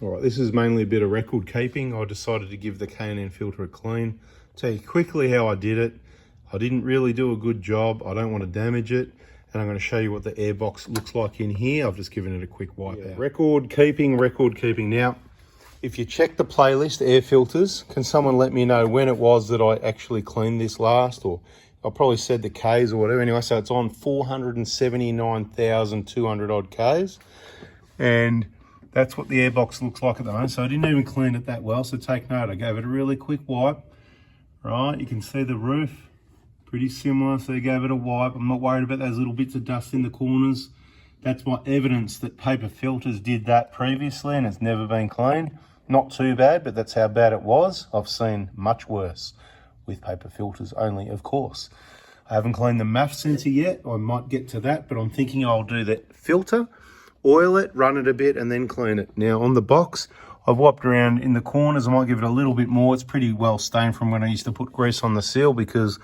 All right, this is mainly a bit of record keeping. I decided to give the K&N filter a clean. Tell you quickly how I did it. I didn't really do a good job. I don't want to damage it. And I'm going to show you what the air box looks like in here. I've just given it a quick wipe out. Record keeping. Now, if you check the playlist, air filters, can someone let me know when it was that I actually cleaned this last? Or I probably said the Ks or whatever. Anyway, so it's on 479,200 odd Ks. And that's what the airbox looks like at the moment. So I didn't even clean it that well, so take note. I gave it a really quick wipe. Right, you can see the roof, pretty similar, so you gave it a wipe. I'm not worried about those little bits of dust in the corners. That's my evidence that paper filters did that previously and it's never been cleaned. Not too bad, but that's how bad it was. I've seen much worse with paper filters only, of course. I haven't cleaned the MAF sensor yet. I might get to that, but I'm thinking I'll do that filter, oil it, run it a bit, and then clean it. Now, on the box, I've wiped around in the corners. I might give it a little bit more. It's pretty well stained from when I used to put grease on the seal, because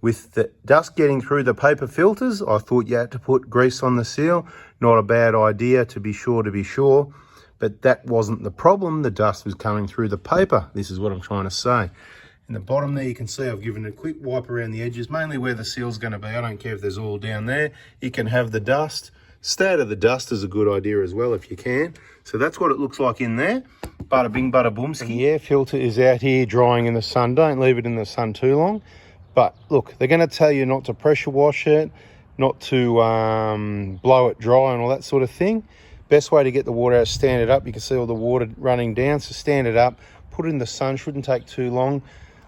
with the dust getting through the paper filters, I thought you had to put grease on the seal. Not a bad idea, to be sure. But that wasn't the problem. The dust was coming through the paper. This is what I'm trying to say. In the bottom there, you can see I've given it a quick wipe around the edges, mainly where the seal's going to be. I don't care if there's oil down there. You can have the dust. Stay out of the dust is a good idea as well if you can. So that's what it looks like in there. Bada bing, bada boomski. The air filter is out here drying in the sun. Don't leave it in the sun too long. But look, they're going to tell you not to pressure wash it, not to blow it dry and all that sort of thing. Best way to get the water out is stand it up. You can see all the water running down, so stand it up, put it in the sun, shouldn't take too long.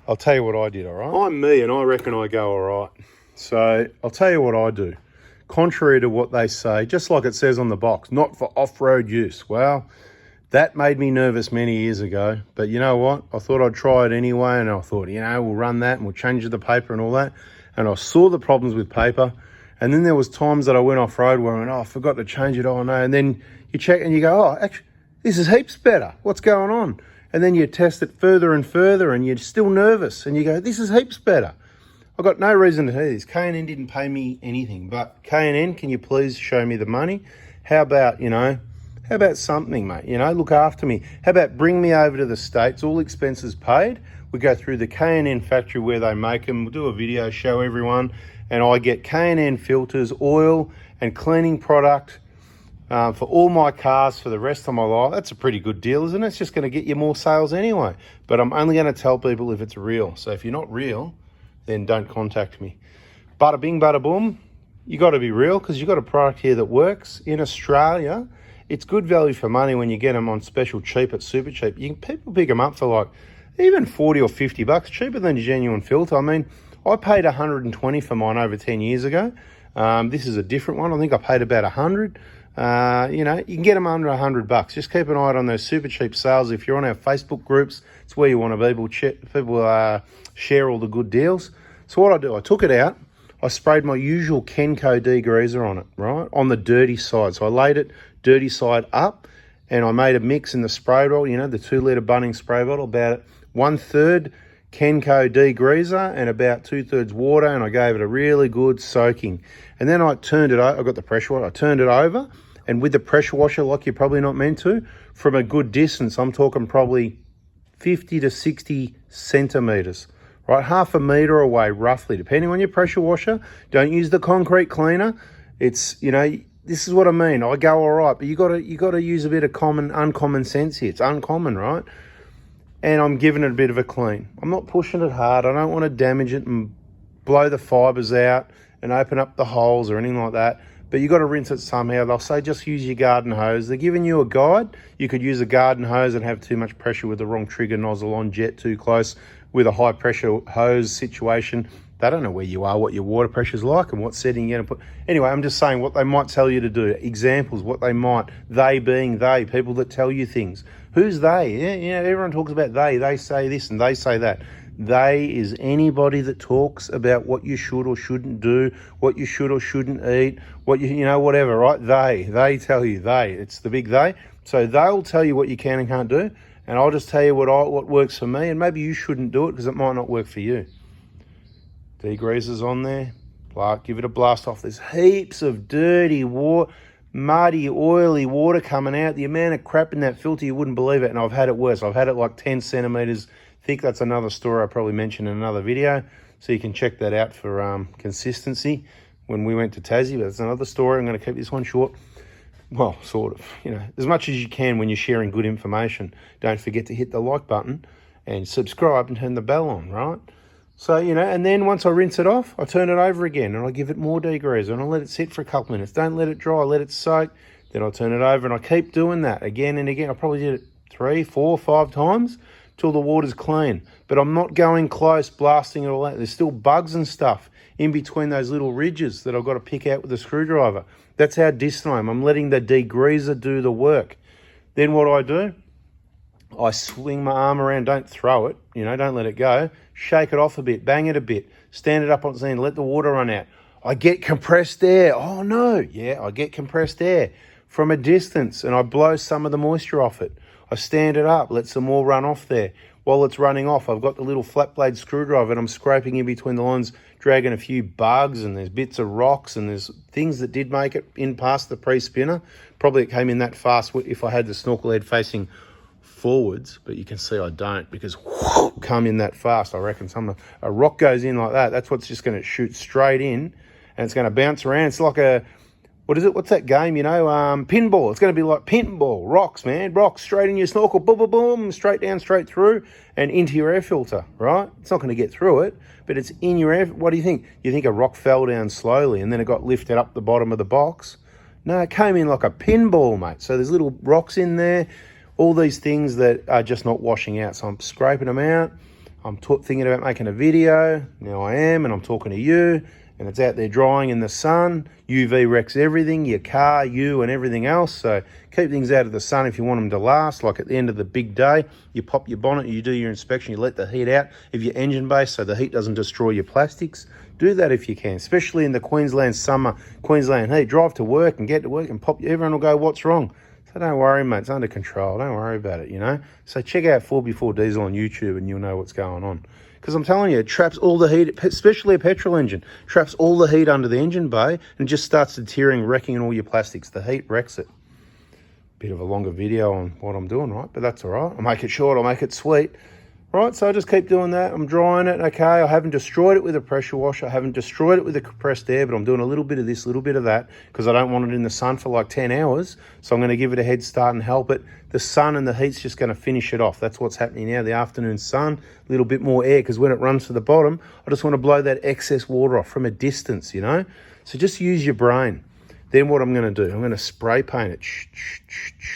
I'll tell you what I did, all right? I'm me and I reckon I go all right. So I'll tell you what I do. Contrary to what they say, just like it says on the box, not for off-road use. Well, that made me nervous many years ago. But you know what? I thought I'd try it anyway, and I thought, you know, we'll run that and we'll change the paper and all that. And I saw the problems with paper. And then there was times that I went off-road where I went, oh, I forgot to change it, oh no. And then you check and you go, oh, actually, this is heaps better. What's going on? And then you test it further and further and you're still nervous. And you go, this is heaps better. I've got no reason to tell you this. K&N didn't pay me anything, but K&N, can you please show me the money? How about, how about something, mate? Look after me. How about bring me over to the States, all expenses paid. We go through the K&N factory where they make them. We'll do a video, show everyone. And I get K&N filters, oil, and cleaning product for all my cars for the rest of my life. That's a pretty good deal, isn't it? It's just going to get you more sales anyway. But I'm only going to tell people if it's real. So if you're not real, then don't contact me. Bada bing, bada boom. You got to be real, because you got a product here that works. In Australia, it's good value for money when you get them on special cheap at super cheap. People pick them up for like even 40 or 50 bucks, cheaper than a genuine filter. I mean, I paid 120 for mine over 10 years ago. This is a different one. I think I paid about 100. You can get them under 100 bucks. Just keep an eye on those super cheap sales. If you're on our Facebook groups, it's where you want to be. People share all the good deals. So what I do, I took it out. I sprayed my usual Kenco degreaser on it, right? On the dirty side. So I laid it dirty side up and I made a mix in the spray bottle, the 2 litre Bunnings spray bottle, about 1/3 Kenco degreaser and about 2/3 water, and I gave it a really good soaking. And then I turned it over. I got the pressure washer. I turned it over, and with the pressure washer, like you're probably not meant to, from a good distance, I'm talking probably 50 to 60 centimetres, right? Half a metre away, roughly, depending on your pressure washer. Don't use the concrete cleaner. It's, this is what I mean. I go all right, but you got to use a bit of uncommon sense here. It's uncommon, right? And I'm giving it a bit of a clean. I'm not pushing it hard. I don't want to damage it and blow the fibres out and open up the holes or anything like that. But you got to rinse it somehow. They'll say just use your garden hose. They're giving you a guide. You could use a garden hose and have too much pressure with the wrong trigger nozzle on, jet too close with a high pressure hose situation. They don't know where you are, what your water pressure's like and what setting you're going to put. Anyway, I'm just saying what they might tell you to do. Examples, what they might. They being they, people that tell you things. Who's they? Yeah, everyone talks about they. They say this and they say that. They is anybody that talks about what you should or shouldn't do, what you should or shouldn't eat, what whatever, right? They tell you, it's the big they. So they'll tell you what you can and can't do, and I'll just tell you what works for me, and maybe you shouldn't do it because it might not work for you. Degreaser's on there. Give it a blast off. There's heaps of dirty water, muddy, oily water coming out. The amount of crap in that filter, you wouldn't believe it. And I've had it worse. I've had it like 10 centimeters thick. That's another story I probably mentioned in another video. So you can check that out for consistency when we went to Tassie. But that's another story. I'm going to keep this one short. Well, sort of, you know, as much as you can when you're sharing good information. Don't forget to hit the like button and subscribe and turn the bell on, right? So, you know, and then once I rinse it off, I turn it over again and I give it more degreaser and I let it sit for a couple minutes. Don't let it dry, let it soak. Then I'll turn it over and I keep doing that again and again. I probably did it 3, 4, 5 times till the water's clean. But I'm not going close, blasting it all out. There's still bugs and stuff in between those little ridges that I've got to pick out with a screwdriver. That's how distant I am. I'm letting the degreaser do the work. Then what I do, I swing my arm around, don't throw it, you know, don't let it go. Shake it off a bit, bang it a bit, stand it up on its end, let the water run out. I get compressed air. Oh no, yeah, I get compressed air from a distance and I blow some of the moisture off it. I stand it up, let some more run off there. While it's running off, I've got the little flat blade screwdriver and I'm scraping in between the lines, dragging a few bugs and there's bits of rocks and there's things that did make it in past the pre-spinner. Probably it came in that fast if I had the snorkel head facing forwards, but you can see I don't because whoosh, come in that fast. I reckon a rock goes in like that. That's what's just going to shoot straight in and it's going to bounce around. It's like a, what is it? What's that game? You know, pinball. It's going to be like pinball. Rocks, man. Rocks straight in your snorkel. Boom, boom, boom. Straight down, straight through and into your air filter, right? It's not going to get through it, but it's in your air. What do you think? You think a rock fell down slowly and then it got lifted up the bottom of the box? No, it came in like a pinball, mate. So there's little rocks in there. All these things that are just not washing out. So I'm scraping them out. I'm thinking about making a video. Now I am, and I'm talking to you. And it's out there drying in the sun. UV wrecks everything, your car, you, and everything else. So keep things out of the sun if you want them to last. Like at the end of the big day, you pop your bonnet, you do your inspection, you let the heat out of your engine base so the heat doesn't destroy your plastics. Do that if you can, especially in the Queensland summer, Queensland heat. Drive to work and get to work and pop. Everyone will go, what's wrong? So don't worry, mate. It's under control. Don't worry about it, you know. So check out 4x4 Diesel on YouTube and you'll know what's going on. Because I'm telling you, it traps all the heat, especially a petrol engine, traps all the heat under the engine bay and just starts deteriorating, wrecking all your plastics. The heat wrecks it. Bit of a longer video on what I'm doing, right? But that's all right. I'll make it short. I'll make it sweet. Right, so I just keep doing that. I'm drying it, okay. I haven't destroyed it with a pressure washer. I haven't destroyed it with a compressed air, but I'm doing a little bit of this, a little bit of that, because I don't want it in the sun for like 10 hours. So I'm going to give it a head start and help it. The sun and the heat's just going to finish it off. That's what's happening now, the afternoon sun, a little bit more air, because when it runs to the bottom, I just want to blow that excess water off from a distance, you know. So just use your brain. Then what I'm going to do, I'm going to spray paint it,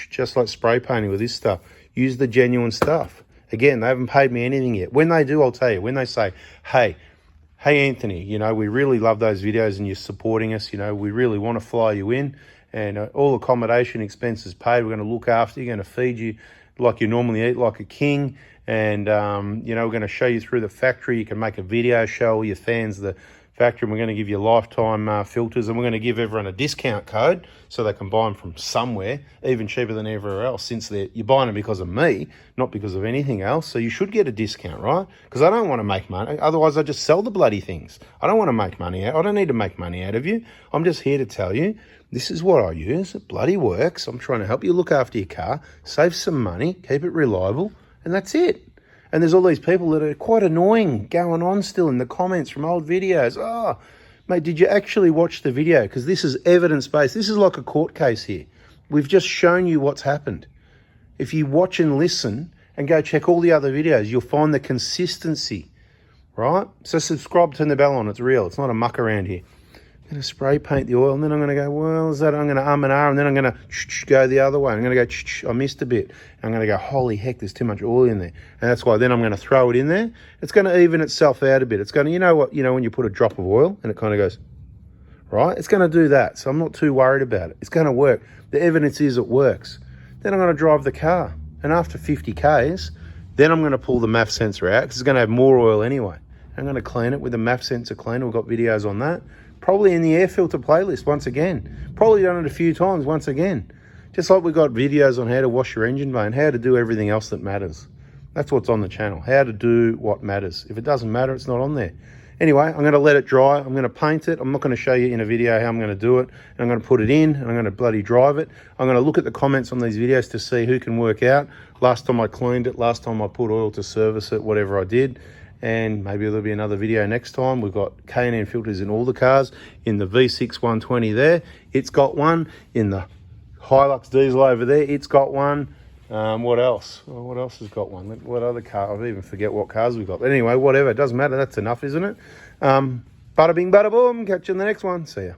just like spray painting with this stuff. Use the genuine stuff. Again, they haven't paid me anything yet. When they do, I'll tell you. When they say, hey, Anthony, you know, we really love those videos and you're supporting us. You know, we really want to fly you in and all accommodation expenses paid. We're going to look after you, going to feed you like you normally eat, like a king. And, you know, we're going to show you through the factory. You can make a video, show all your fans the factory, and we're going to give you lifetime filters, and we're going to give everyone a discount code so they can buy them from somewhere, even cheaper than everywhere else, since you're buying them because of me, not because of anything else. So you should get a discount, right? Because I don't want to make money. Otherwise, I just sell the bloody things. I don't want to make money out. I don't need to make money out of you. I'm just here to tell you, this is what I use. It bloody works. I'm trying to help you look after your car, save some money, keep it reliable, and that's it. And there's all these people that are quite annoying going on still in the comments from old videos. Oh, mate, did you actually watch the video? Because this is evidence-based. This is like a court case here. We've just shown you what's happened. If you watch and listen and go check all the other videos, you'll find the consistency, right? So subscribe, turn the bell on. It's real. It's not a muck around here. I'm going to spray paint the oil, and then I'm going to go, well, is that? I'm going to and and then I'm going to go the other way. I'm going to go, I missed a bit. I'm going to go, holy heck, there's too much oil in there. And that's why then I'm going to throw it in there. It's going to even itself out a bit. It's going to, you know what, when you put a drop of oil and it kind of goes, right? It's going to do that. So I'm not too worried about it. It's going to work. The evidence is it works. Then I'm going to drive the car. And after 50 Ks, then I'm going to pull the MAF sensor out because it's going to have more oil anyway. I'm going to clean it with the MAF sensor cleaner. We've got videos on that. Probably in the air filter playlist once again. Probably done it a few times once again. Just like we've got videos on how to wash your engine bay and how to do everything else that matters. That's what's on the channel. How to do what matters. If it doesn't matter, it's not on there. Anyway, I'm going to let it dry. I'm going to paint it. I'm not going to show you in a video how I'm going to do it. And I'm going to put it in and I'm going to bloody drive it. I'm going to look at the comments on these videos to see who can work out. Last time I cleaned it, last time I put oil to service it, whatever I did. And maybe there'll be another video next time. We've got K&N filters in all the cars. In the V6 120 there, it's got one. In the Hilux diesel over there, it's got one. What else? Oh, what else has got one? What other car? I even forget what cars we've got. But anyway, whatever. It doesn't matter. That's enough, isn't it? Bada bing, bada boom. Catch you in the next one. See ya.